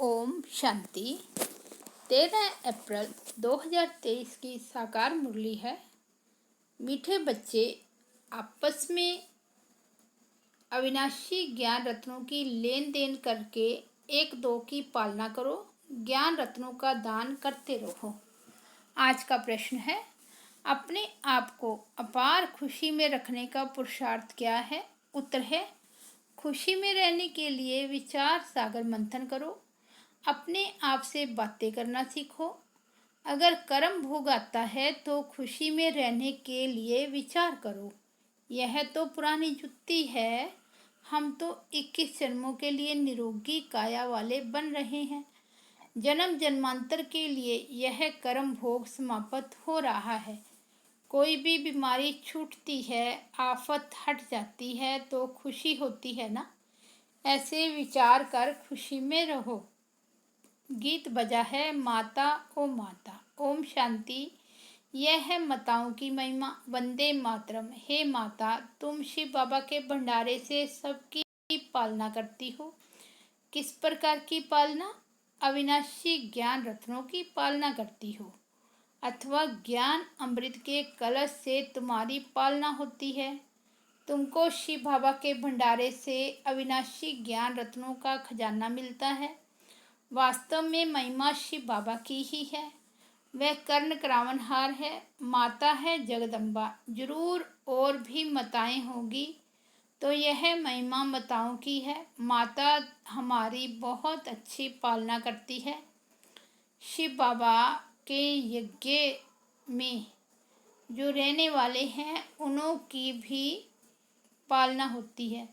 ओम शांति। 13 अप्रैल 2023 की साकार मुरली है। मीठे बच्चे, आपस में अविनाशी ज्ञान रत्नों की लेन देन करके एक दो की पालना करो, ज्ञान रत्नों का दान करते रहो। आज का प्रश्न है, अपने आप को अपार खुशी में रखने का पुरुषार्थ क्या है? उत्तर है, खुशी में रहने के लिए विचार सागर मंथन करो, अपने आप से बातें करना सीखो। अगर कर्म भोग आता है तो खुशी में रहने के लिए विचार करो। यह तो पुरानी जुत्ती है, हम तो 21 जन्मों के लिए निरोगी काया वाले बन रहे हैं। जन्म जन्मांतर के लिए यह कर्म भोग समाप्त हो रहा है। कोई भी बीमारी छूटती है, आफत हट जाती है तो खुशी होती है ना। ऐसे विचार कर खुशी में रहो। गीत बजा है माता ओ माता। ओम शांति। यह है माताओं की महिमा। वंदे मातरम। हे माता, तुम शिव बाबा के भंडारे से सबकी पालना करती हो। किस प्रकार की पालना? अविनाशी ज्ञान रत्नों की पालना करती हो, अथवा ज्ञान अमृत के कलश से तुम्हारी पालना होती है। तुमको शिव बाबा के भंडारे से अविनाशी ज्ञान रत्नों का खजाना मिलता है। वास्तव में महिमा शिव बाबा की ही है। वह कर्ण करावनहार है, माता है जगदम्बा। जरूर और भी माताएं होगी, तो यह महिमा माताओं की है। माता हमारी बहुत अच्छी पालना करती है। शिव बाबा के यज्ञ में जो रहने वाले हैं उन्हों की भी पालना होती है,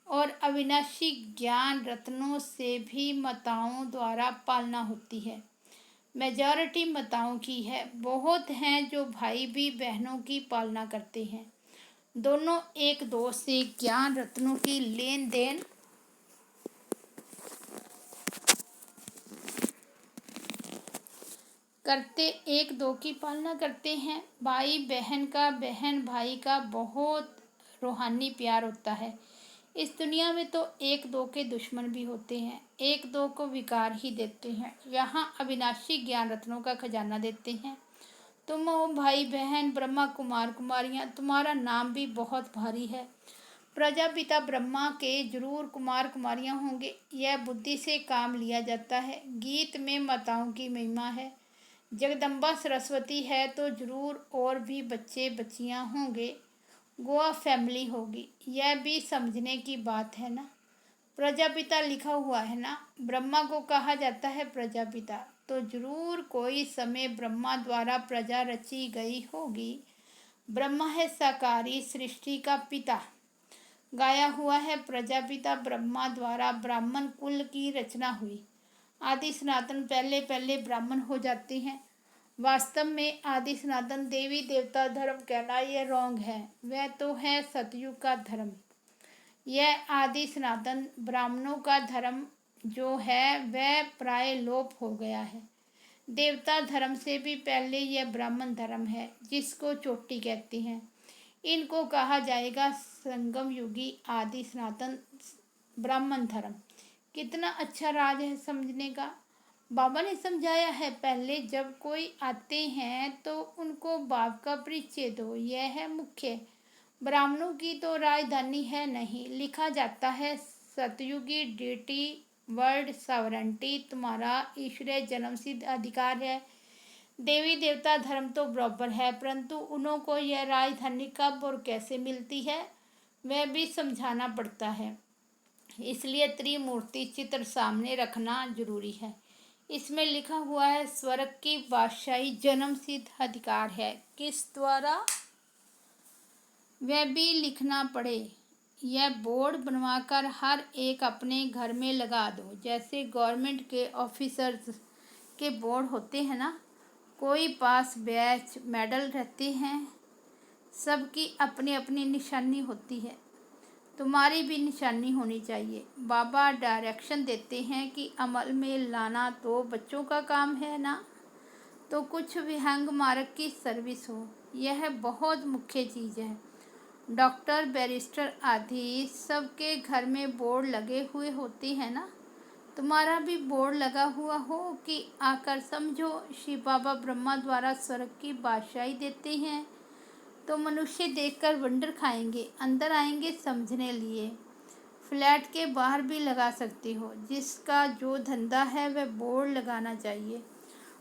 और अविनाशी ज्ञान रत्नों से भी माताओं द्वारा पालना होती है। मेजॉरिटी माताओं की है। बहुत हैं जो भाई भी बहनों की पालना करते हैं। दोनों एक दो से ज्ञान रत्नों की लेन देन करते, एक दो की पालना करते हैं। भाई बहन का, बहन भाई का बहुत रूहानी प्यार होता है। इस दुनिया में तो एक दो के दुश्मन भी होते हैं, एक दो को विकार ही देते हैं। यहाँ अविनाशी ज्ञान रत्नों का खजाना देते हैं। तुम हो भाई बहन, ब्रह्मा कुमार कुमारियाँ, तुम्हारा नाम भी बहुत भारी है। प्रजापिता ब्रह्मा के जरूर कुमार कुमारियाँ होंगे। यह बुद्धि से काम लिया जाता है। गीत में माताओं की महिमा है। जगदम्बा सरस्वती है तो जरूर और भी बच्चे बच्चियाँ होंगे, गोवा फैमिली होगी। यह भी समझने की बात है ना। प्रजापिता लिखा हुआ है ना, ब्रह्मा को कहा जाता है प्रजापिता, तो जरूर कोई समय ब्रह्मा द्वारा प्रजा रची गई होगी। ब्रह्मा है साकारी सृष्टि का पिता। गाया हुआ है प्रजापिता ब्रह्मा द्वारा ब्राह्मण कुल की रचना हुई। आदि सनातन पहले पहले ब्राह्मण हो जाते हैं। वास्तव में आदि सनातन देवी देवता धर्म कहना यह रॉन्ग है। वह तो है सतयुग का धर्म। यह आदि सनातन ब्राह्मणों का धर्म जो है वह प्राय लोप हो गया है। देवता धर्म से भी पहले यह ब्राह्मण धर्म है, जिसको चोटी कहते हैं। इनको कहा जाएगा संगम युगी आदि सनातन ब्राह्मण धर्म। कितना अच्छा राज है समझने का। बाबा ने समझाया है, पहले जब कोई आते हैं तो उनको बाप का परिचय दो, यह है मुख्य। ब्राह्मणों की तो राजधानी है नहीं। लिखा जाता है सतयुगी डेटी वर्ल्ड सॉवरेंटी तुम्हारा ईश्वरीय जन्म सिद्ध अधिकार है। देवी देवता धर्म तो बराबर है, परंतु उन्हों को यह राजधानी कब और कैसे मिलती है वह भी समझाना पड़ता है। इसलिए त्रिमूर्ति चित्र सामने रखना जरूरी है। इसमें लिखा हुआ है स्वर्ग की बादशाही जन्म सिद्ध अधिकार है। किस द्वारा वह भी लिखना पड़े। यह बोर्ड बनवाकर हर एक अपने घर में लगा दो। जैसे गवर्नमेंट के ऑफिसर्स के बोर्ड होते हैं ना, कोई पास बैच मेडल रहते हैं, सबकी अपनी अपनी निशानी होती है। तुम्हारी भी निशानी होनी चाहिए। बाबा डायरेक्शन देते हैं कि अमल में लाना तो बच्चों का काम है ना, तो कुछ विहंग मार्ग की सर्विस हो, यह बहुत मुख्य चीज़ है। डॉक्टर बैरिस्टर आदि सबके घर में बोर्ड लगे हुए होते हैं ना, तुम्हारा भी बोर्ड लगा हुआ हो कि आकर समझो। शिव बाबा ब्रह्मा द्वारा स्वर्ग की बादशाही देते हैं तो मनुष्य देखकर वंडर खाएंगे, अंदर आएंगे समझने लिए। फ्लैट के बाहर भी लगा सकते हो। जिसका जो धंधा है वह बोर्ड लगाना चाहिए।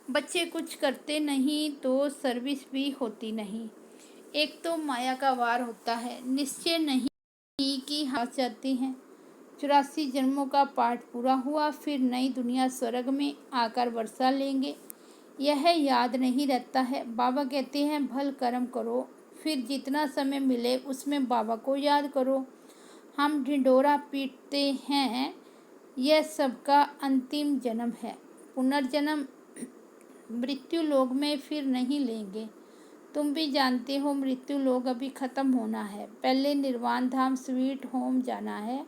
बच्चे कुछ करते नहीं तो सर्विस भी होती नहीं। एक तो माया का वार होता है, निश्चय नहीं कि हाथ जाते हैं। 84 जन्मों का पाठ पूरा हुआ, फिर नई दुनिया स्वर्ग में आकर वर्षा लेंगे, यह याद नहीं रहता है। बाबा कहते हैं भल कर्म करो, फिर जितना समय मिले उसमें बाबा को याद करो। हम ढिंढोरा पीटते हैं, यह सबका अंतिम जन्म है। पुनर्जन्म मृत्यु लोक में फिर नहीं लेंगे। तुम भी जानते हो मृत्यु लोक अभी ख़त्म होना है, पहले निर्वाण धाम स्वीट होम जाना है।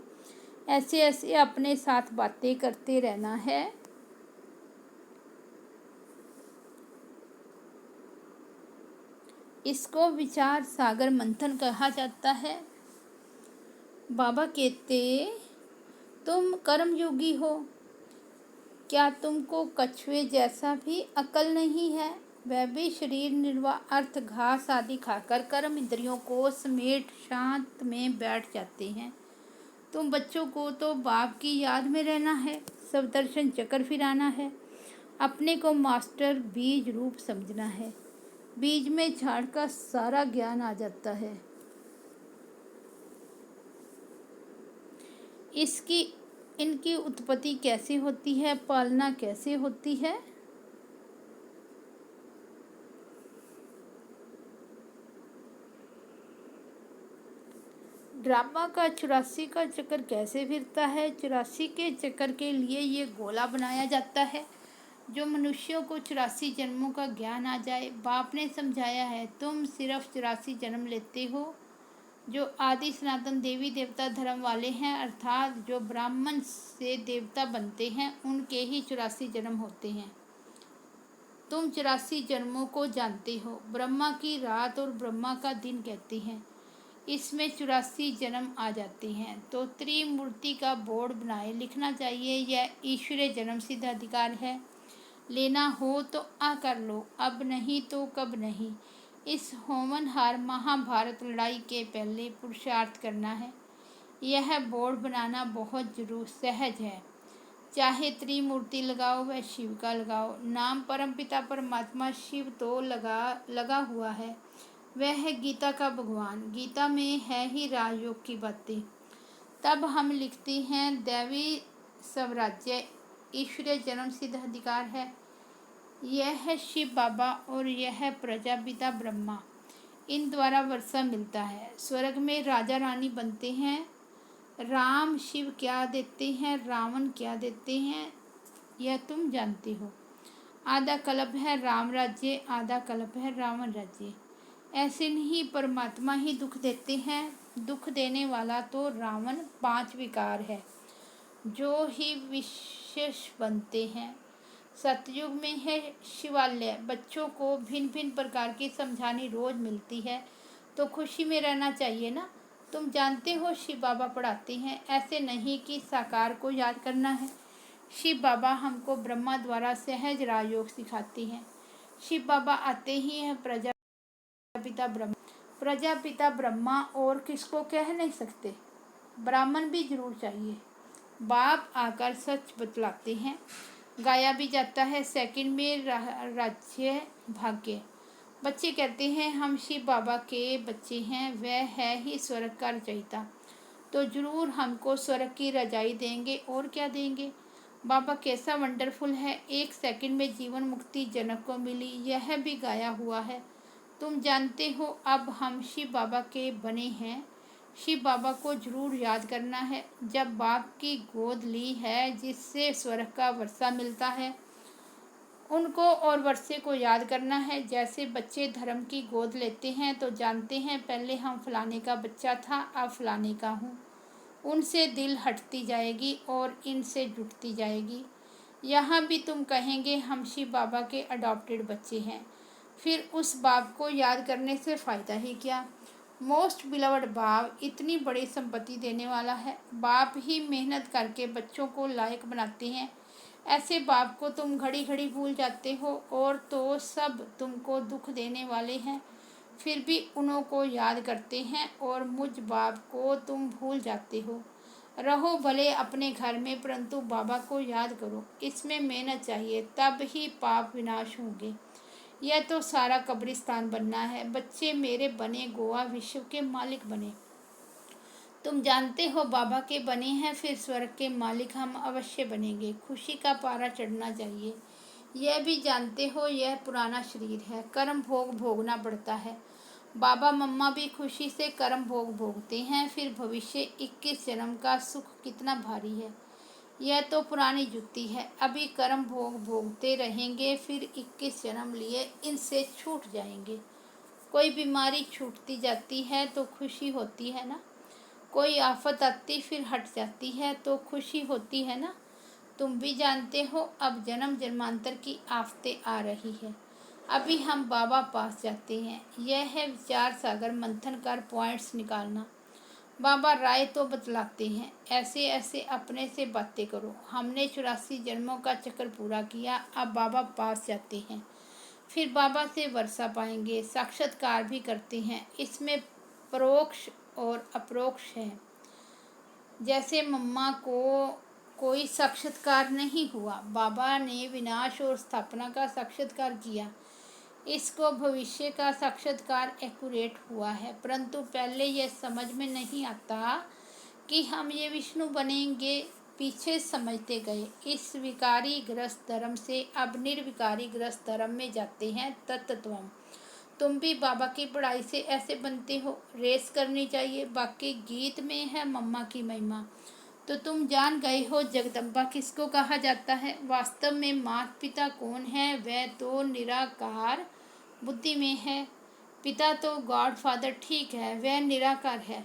ऐसे ऐसे अपने साथ बातें करते रहना है। इसको विचार सागर मंथन कहा जाता है। बाबा कहते तुम कर्मयोगी हो, क्या तुमको कछुए जैसा भी अकल नहीं है? वह भी शरीर निर्वाह अर्थ घास आदि खाकर कर्म इंद्रियों को समेट शांत में बैठ जाते हैं। तुम बच्चों को तो बाप की याद में रहना है, सब दर्शन चक्कर फिराना है, अपने को मास्टर बीज रूप समझना है। बीज में झाड़ का सारा ज्ञान आ जाता है। इनकी उत्पत्ति कैसे होती है, पालना कैसे होती है। ड्रामा का 84 का चक्कर कैसे फिरता है। 84 के चक्कर के लिए ये गोला बनाया जाता है जो मनुष्यों को 84 जन्मों का ज्ञान आ जाए। बाप ने समझाया है तुम सिर्फ 84 जन्म लेते हो। जो आदि सनातन देवी देवता धर्म वाले हैं, अर्थात जो ब्राह्मण से देवता बनते हैं, उनके ही 84 जन्म होते हैं। तुम 84 जन्मों को जानते हो। ब्रह्मा की रात और ब्रह्मा का दिन कहते हैं, इसमें 84 जन्म आ जाते हैं। तो त्रिमूर्ति का बोर्ड बनाए लिखना चाहिए, यह ईश्वरीय जन्म सिद्ध अधिकार है। लेना हो तो आ कर लो, अब नहीं तो कब नहीं। इस होमनहार महाभारत लड़ाई के पहले पुरुषार्थ करना है। यह बोर्ड बनाना बहुत जरूर सहज है। चाहे त्रिमूर्ति लगाओ व शिव का लगाओ, नाम परमपिता परमात्मा शिव तो लगा हुआ है। वह है गीता का भगवान। गीता में है ही राजयोग की बातें। तब हम लिखते हैं दैवी स्वराज्य ईश्वरीय जन्म सिद्ध अधिकार है। यह है शिव बाबा और यह है प्रजापिता ब्रह्मा। इन द्वारा वर्षा मिलता है। स्वर्ग में राजा रानी बनते हैं। राम शिव क्या देते हैं, रावण क्या देते हैं, यह तुम जानते हो। आधा कल्प है राम राज्य, आधा कल्प है रावण राज्य। ऐसे नहीं, परमात्मा ही दुख देते हैं। दुख देने वाला तो रावण 5 विकार है जो ही विशेष बनते हैं। सतयुग में है शिवालय। बच्चों को भिन्न भिन्न प्रकार की समझानी रोज मिलती है तो खुशी में रहना चाहिए ना। तुम जानते हो शिव बाबा पढ़ाते हैं, ऐसे नहीं कि साकार को याद करना है। शिव बाबा हमको ब्रह्मा द्वारा सहज राजयोग सिखाते हैं। शिव बाबा आते ही हैं प्रजापिता ब्रह्मा और किसको कह नहीं सकते। ब्राह्मण भी जरूर चाहिए। बाप आकर सच बतलाते हैं। गाया भी जाता है सेकंड में राज्य भाग्य। बच्चे कहते हैं हम शिव बाबा के बच्चे हैं, वह है ही स्वर्ग का रचयिता, तो जरूर हमको स्वर्ग की रजाई देंगे। और क्या देंगे। बाबा कैसा वंडरफुल है, 1 सेकंड में जीवन मुक्ति जनक को मिली, यह भी गाया हुआ है। तुम जानते हो अब हम शिव बाबा के बने हैं। शिव बाबा को जरूर याद करना है। जब बाप की गोद ली है जिससे स्वर्ग का वर्षा मिलता है, उनको और वर्षे को याद करना है। जैसे बच्चे धर्म की गोद लेते हैं तो जानते हैं पहले हम फलाने का बच्चा था, अब फलाने का हूँ। उनसे दिल हटती जाएगी और इनसे जुटती जाएगी। यहाँ भी तुम कहेंगे हम शिव बाबा के अडॉप्टेड बच्चे हैं, फिर उस बाप को याद करने से फ़ायदा ही क्या। मोस्ट बिलवड बाप इतनी बड़ी संपत्ति देने वाला है। बाप ही मेहनत करके बच्चों को लायक बनाते हैं। ऐसे बाप को तुम घड़ी घड़ी भूल जाते हो, और तो सब तुमको दुख देने वाले हैं, फिर भी उन्हों को याद करते हैं, और मुझ बाप को तुम भूल जाते हो। रहो भले अपने घर में, परंतु बाबा को याद करो। इसमें मेहनत चाहिए, तब ही पाप विनाश होंगे। यह तो सारा कब्रिस्तान बनना है। बच्चे मेरे बने, गोवा विश्व के मालिक बने। तुम जानते हो बाबा के बने हैं, फिर स्वर्ग के मालिक हम अवश्य बनेंगे। खुशी का पारा चढ़ना चाहिए। यह भी जानते हो यह पुराना शरीर है, कर्म भोग भोगना पड़ता है। बाबा मम्मा भी खुशी से कर्म भोग भोगते हैं, फिर भविष्य 21 जन्म का सुख कितना भारी है। यह तो पुरानी जुत्ती है। अभी कर्म भोग भोगते रहेंगे, फिर 21 जन्म लिए इनसे छूट जाएंगे। कोई बीमारी छूटती जाती है तो खुशी होती है ना। कोई आफत आती फिर हट जाती है तो खुशी होती है ना। तुम भी जानते हो अब जन्म जन्मांतर की आफतें आ रही है। अभी हम बाबा पास जाते हैं। यह है विचार सागर मंथन कर पॉइंट्स निकालना। बाबा राय तो बतलाते हैं, ऐसे ऐसे अपने से बातें करो। हमने 84 जन्मों का चक्कर पूरा किया, अब बाबा पास जाते हैं, फिर बाबा से वर्षा पाएंगे। साक्षात्कार भी करते हैं, इसमें परोक्ष और अप्रोक्ष है। जैसे मम्मा को कोई साक्षात्कार नहीं हुआ, बाबा ने विनाश और स्थापना का साक्षात्कार किया। इसको भविष्य का साक्षात्कार एक्यूरेट हुआ है, परंतु पहले यह समझ में नहीं आता कि हम ये विष्णु बनेंगे। पीछे समझते गए इस विकारी ग्रस्त धर्म से अब निर्विकारी ग्रस्त धर्म में जाते हैं। तत्त्वम तुम भी बाबा की पढ़ाई से ऐसे बनते हो। रेस करनी चाहिए। बाकी गीत में है मम्मा की महिमा, तो तुम जान गए हो जगदम्बा किसको कहा जाता है। वास्तव में माता पिता कौन है, वह तो निराकार बुद्धि में है। पिता तो गॉड फादर ठीक है, वह निराकार है।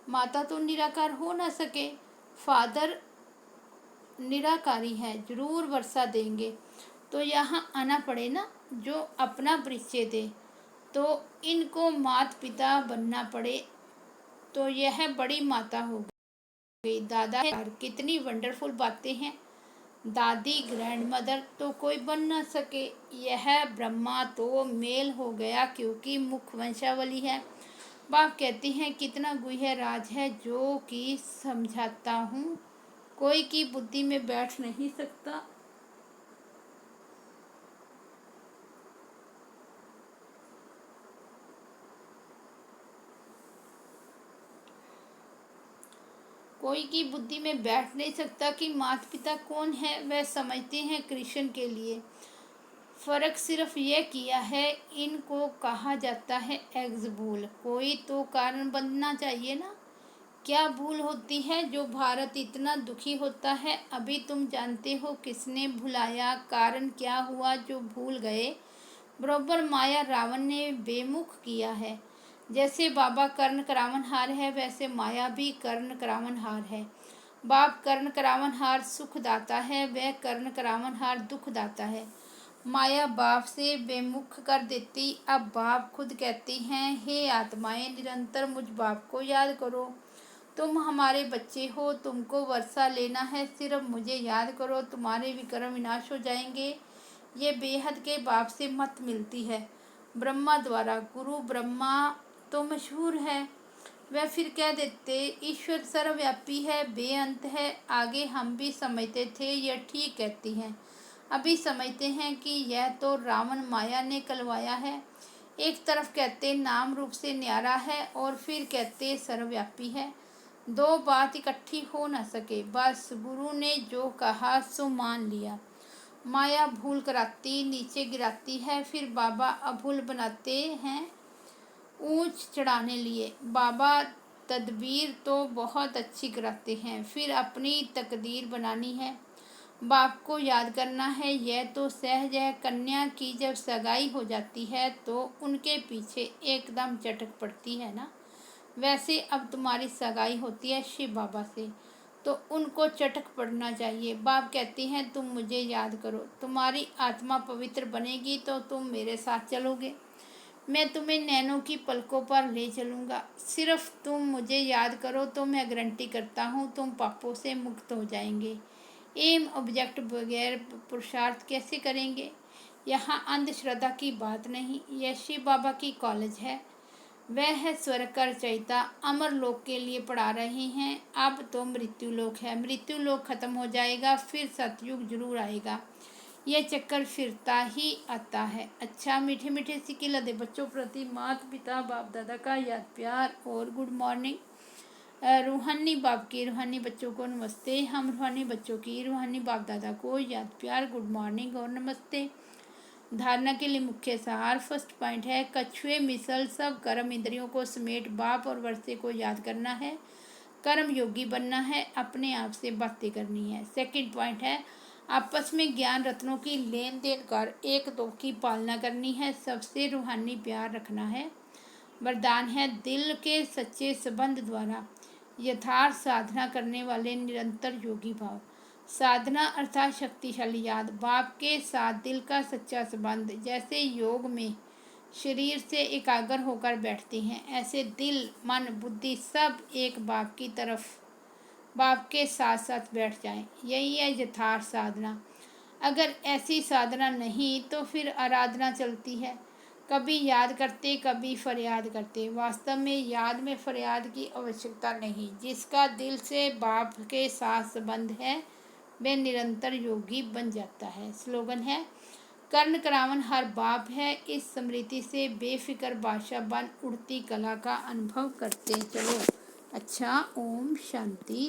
माता तो निराकार हो ना सके, फादर निराकारी है, जरूर वर्षा देंगे। तो यहाँ आना पड़े ना, जो अपना परिचय दे। तो इनको माता पिता बनना पड़े, तो यह बड़ी माता हो गई। दादा यार कितनी वंडरफुल बातें हैं। दादी ग्रैंड मदर तो कोई बन ना सके। यह ब्रह्मा तो मेल हो गया क्योंकि मुख्य वंशावली है। बाप कहती हैं कितना गुह्य राज है जो कि समझाता हूँ, कोई की बुद्धि में बैठ नहीं सकता। कोई की बुद्धि में बैठ नहीं सकता कि माता पिता कौन है। वह समझते हैं कृष्ण के लिए। फ़र्क सिर्फ यह किया है, इनको कहा जाता है एग्ज भूल। कोई तो कारण बनना चाहिए ना। क्या भूल होती है जो भारत इतना दुखी होता है। अभी तुम जानते हो किसने भुलाया, कारण क्या हुआ जो भूल गए। बरोबर माया रावण ने बेमुख किया है। जैसे बाबा कर्ण करावनहार है, वैसे माया भी कर्ण करावनहार है। बाप कर्ण करावनहार सुखदाता है, वह कर्ण करावनहार दुखदाता है। माया बाप से बेमुख कर देती। अब बाप खुद कहती हैं, हे आत्माएं निरंतर मुझ बाप को याद करो। तुम हमारे बच्चे हो, तुमको वर्षा लेना है, सिर्फ मुझे याद करो, तुम्हारे विक्रम विनाश हो जाएंगे। ये बेहद के बाप से मत मिलती है। ब्रह्मा द्वारा गुरु ब्रह्मा तो मशहूर है। वह फिर कह देते ईश्वर सर्वव्यापी है, बेअंत है। आगे हम भी समझते थे यह ठीक कहती हैं, अभी समझते हैं कि यह तो रावण माया ने कलवाया है। एक तरफ कहते नाम रूप से न्यारा है, और फिर कहते सर्वव्यापी है। दो बात इकट्ठी हो न सके। बस गुरु ने जो कहा सो मान लिया। माया भूल कराती, नीचे गिराती है, फिर बाबा अभूल बनाते हैं ऊंच चढ़ाने लिए। बाबा तदबीर तो बहुत अच्छी कराते हैं, फिर अपनी तकदीर बनानी है। बाप को याद करना है, यह तो सहज है। कन्या की जब सगाई हो जाती है तो उनके पीछे एकदम चटक पड़ती है ना। वैसे अब तुम्हारी सगाई होती है शिव बाबा से, तो उनको चटक पड़ना चाहिए। बाप कहते हैं तुम मुझे याद करो, तुम्हारी आत्मा पवित्र बनेगी तो तुम मेरे साथ चलोगे। मैं तुम्हें नैनों की पलकों पर ले चलूँगा। सिर्फ तुम मुझे याद करो तो मैं गारंटी करता हूँ तुम पापों से मुक्त हो जाएंगे। एम ऑब्जेक्ट बगैर पुरुषार्थ कैसे करेंगे? यहाँ अंधश्रद्धा की बात नहीं, यह शिव बाबा की कॉलेज है। वह है स्वर्ग का रचयिता, अमर लोक के लिए पढ़ा रहे हैं। अब तो मृत्यु लोक है, मृत्यु लोक खत्म हो जाएगा, फिर सतयुग जरूर आएगा। यह चक्कर फिरता ही आता है। अच्छा, मीठे मीठे सिक्के लदे बच्चों प्रति माता पिता बाप दादा का याद प्यार और गुड मॉर्निंग। रूहानी बाप के रूहानी बच्चों को नमस्ते। हम रूहानी बच्चों की रूहानी बाप दादा को याद प्यार, गुड मॉर्निंग और नमस्ते। धारणा के लिए मुख्य सार। फर्स्ट पॉइंट है कछुए मिसल सब कर्म इंद्रियों को समेट बाप और वर्षे को याद करना है। कर्म योगी बनना है, अपने आप से बातें करनी है। सेकंड पॉइंट है आपस में ज्ञान रत्नों की लेन देन कर एक दो की पालना करनी है, सबसे रूहानी प्यार रखना है। वरदान है दिल के सच्चे संबंध द्वारा यथार्थ साधना करने वाले निरंतर योगी भाव। साधना अर्थात शक्तिशाली याद, बाप के साथ दिल का सच्चा संबंध। जैसे योग में शरीर से एकाग्र होकर बैठते हैं, ऐसे दिल मन बुद्धि सब एक बाप की तरफ बाप के साथ साथ बैठ जाएं। यही है यथार्थ साधना। अगर ऐसी साधना नहीं तो फिर आराधना चलती है, कभी याद करते कभी फरियाद करते। वास्तव में याद में फरियाद की आवश्यकता नहीं। जिसका दिल से बाप के साथ संबंध है वह निरंतर योगी बन जाता है। स्लोगन है कर्ण करावन हर बाप है, इस स्मृति से बेफिक्र बादशाह बन उड़ती कला का अनुभव करते चलो। अच्छा, ओम शांति।